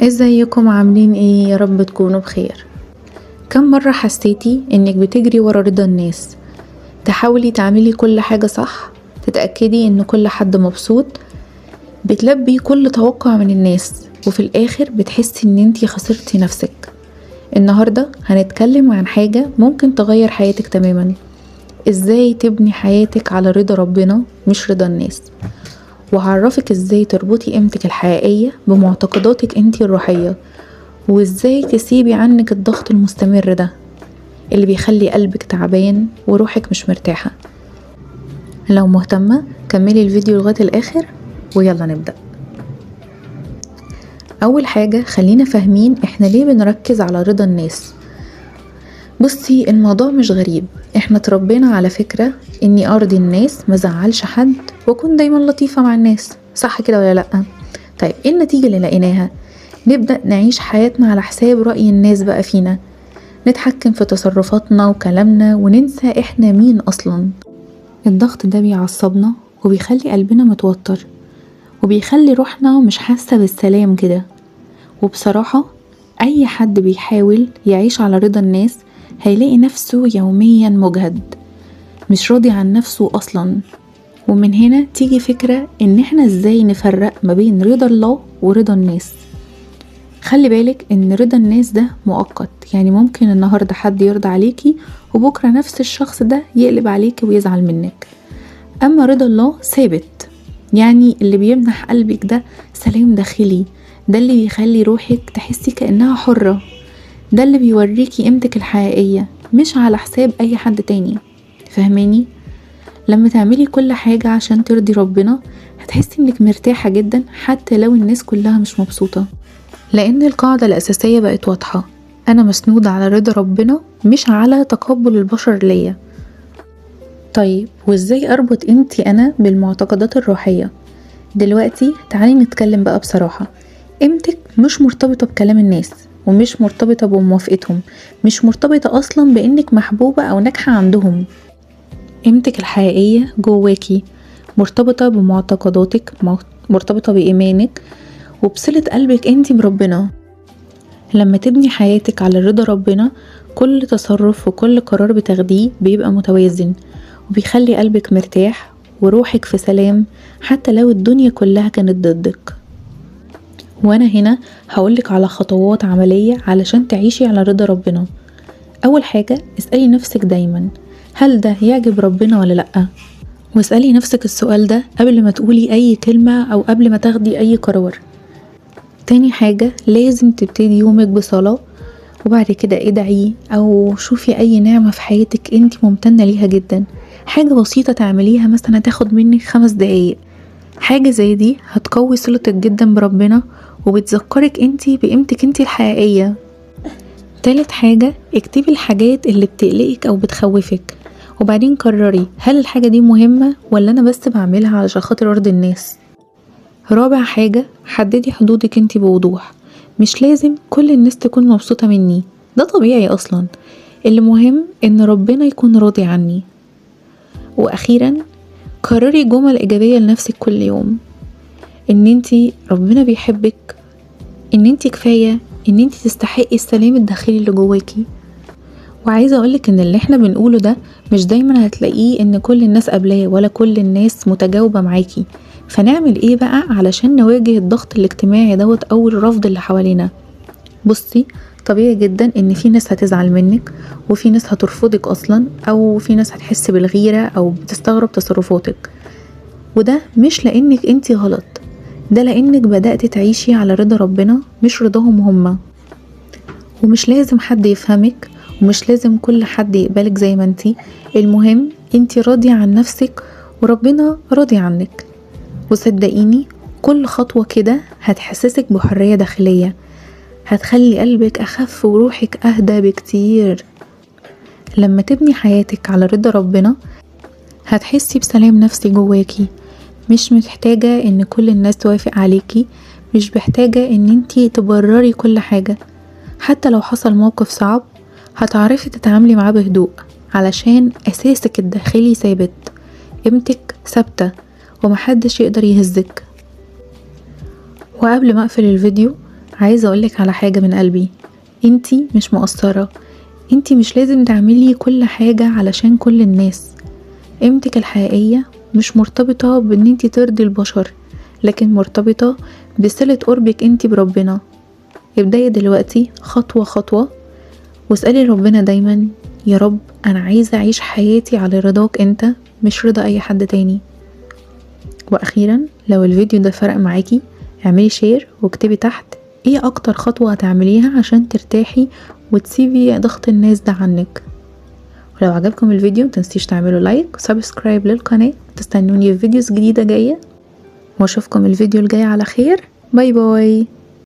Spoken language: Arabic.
ازيكم عاملين ايه؟ يا رب تكونوا بخير. كم مرة حسيتي انك بتجري ورا رضا الناس، تحاولي تعملي كل حاجة صح، تتأكدي ان كل حد مبسوط، بتلبي كل توقع من الناس، وفي الاخر بتحسي ان انتي خسرتي نفسك. النهاردة هنتكلم عن حاجة ممكن تغير حياتك تماما. ازاي تبني حياتك على رضا ربنا مش رضا الناس، وهعرفك ازاي تربطي قيمتك الحقيقية بمعتقداتك انتي الروحية، وازاي تسيبي عنك الضغط المستمر ده اللي بيخلي قلبك تعبان وروحك مش مرتاحة. لو مهتمة كملي الفيديو لغاية الآخر ويلا نبدأ. أول حاجة خلينا فاهمين احنا ليه بنركز على رضا الناس. بصي، الموضوع مش غريب، احنا اتربينا على فكرة اني ارضي الناس، مزعلش حد، واكون دايما لطيفة مع الناس، صح كده ولا لأ؟ طيب ايه النتيجة اللي لقيناها؟ نبدأ نعيش حياتنا على حساب رأي الناس بقى فينا، نتحكم في تصرفاتنا وكلامنا وننسى احنا مين اصلا. الضغط ده بيعصبنا وبيخلي قلبنا متوتر، وبيخلي روحنا مش حاسة بالسلام كده. وبصراحة اي حد بيحاول يعيش على رضا الناس هيلاقي نفسه يوميا مجهد، مش راضي عن نفسه اصلا. ومن هنا تيجي فكرة ان احنا ازاي نفرق ما بين رضا الله ورضا الناس. خلي بالك ان رضا الناس ده مؤقت، يعني ممكن النهاردة حد يرضى عليكي وبكرة نفس الشخص ده يقلب عليكي ويزعل منك. اما رضا الله ثابت، يعني اللي بيمنح قلبك ده سلام داخلي، ده اللي بيخلي روحك تحسي كأنها حرة، ده اللي بيوريكي قيمتك الحقيقية مش على حساب اي حد تاني. فهماني؟ لما تعملي كل حاجة عشان ترضي ربنا هتحسي انك مرتاحة جدا حتى لو الناس كلها مش مبسوطة، لان القاعدة الاساسية بقت واضحة، انا مسنودة على رضا ربنا مش على تقبل البشر ليا. طيب وازاي اربط قيمتي انا بالمعتقدات الروحية؟ دلوقتي تعالي نتكلم بقى بصراحة. قيمتك مش مرتبطة بكلام الناس، ومش مرتبطة بموافقتهم، مش مرتبطة اصلا بانك محبوبة او ناجحة عندهم. قيمتك الحقيقية جواكي، مرتبطة بمعتقداتك، مرتبطة بإيمانك وبصلة قلبك انتي بربنا. لما تبني حياتك على رضا ربنا كل تصرف وكل قرار بتاخديه بيبقى متوازن، وبيخلي قلبك مرتاح وروحك في سلام حتى لو الدنيا كلها كانت ضدك. وانا هنا هقولك على خطوات عملية علشان تعيشي على رضا ربنا. اول حاجة اسألي نفسك دايما، هل ده يعجب ربنا ولا لأ؟ واسألي نفسك السؤال ده قبل ما تقولي اي كلمة او قبل ما تاخدي اي قرار. تاني حاجة لازم تبتدي يومك بصلاة، وبعد كده ادعي او شوفي اي نعمة في حياتك انت ممتنة ليها جدا، حاجة بسيطة تعمليها مثلا هتاخد منك 5 دقايق. حاجة زي دي هتقوي صلتك جدا بربنا وبتذكرك انت بقيمتك انت الحقيقية. تالت حاجة اكتبي الحاجات اللي بتقلقك او بتخوفك، وبعدين قرري هل الحاجة دي مهمة ولا انا بس بعملها علشان خاطر ارضي الناس. رابع حاجة حددي حدودك انتي بوضوح، مش لازم كل الناس تكون مبسوطة مني، ده طبيعي اصلا، اللي مهم ان ربنا يكون راضي عني. واخيرا قرري جمل ايجابية لنفسك كل يوم، ان انتي ربنا بيحبك، ان انتي كفاية، ان انتي تستحقي السلام الداخلي اللي جواكي. وعايزة اقولك ان اللي احنا بنقوله ده مش دايما هتلاقيه ان كل الناس قابلاه ولا كل الناس متجاوبة معاكي. فنعمل ايه بقى علشان نواجه الضغط الاجتماعي دوت او الرفض اللي حوالينا؟ بصي، طبيعي جدا ان في ناس هتزعل منك، وفي ناس هترفضك اصلا، او في ناس هتحس بالغيرة او بتستغرب تصرفاتك، وده مش لانك انتي غلط، ده لانك بدأت تعيشي على رضا ربنا مش رضاهم هما. ومش لازم حد يفهمك، ومش لازم كل حد يقبلك زي ما انتي، المهم انتي راضية عن نفسك وربنا راضي عنك. وصدقيني كل خطوة كده هتحسسك بحرية داخلية، هتخلي قلبك أخف وروحك أهدى بكتير. لما تبني حياتك على رضا ربنا هتحسي بسلام نفسي جواكي، مش محتاجة ان كل الناس توافق عليكي، مش محتاجة ان انتي تبرري كل حاجة. حتى لو حصل موقف صعب هتعرفي تتعاملي معاه بهدوء، علشان أساسك الداخلي ثابت، قيمتك ثابتة ومحدش يقدر يهزك. وقبل ما اقفل الفيديو عايزة اقولك على حاجة من قلبي، انتي مش مقصرة، انتي مش لازم تعملي كل حاجة علشان كل الناس. قيمتك الحقيقية مش مرتبطة بان انتي ترضي البشر، لكن مرتبطة بصلة قربك انتي بربنا. ابدأي دلوقتي خطوة خطوة، واسألي ربنا دايما: يا رب انا عايزة اعيش حياتي على رضاك انت، مش رضا اي حد تاني. واخيرا لو الفيديو ده فرق معاكي اعملي شير واكتبي تحت ايه اكتر خطوة هتعمليها عشان ترتاحي وتسيبي ضغط الناس ده عنك. ولو عجبكم الفيديو متنسيش تعملوا لايك وسبسكرايب للقناة، تستنوني في فيديوز جديدة جاية، واشوفكم الفيديو الجاي على خير. باي باي.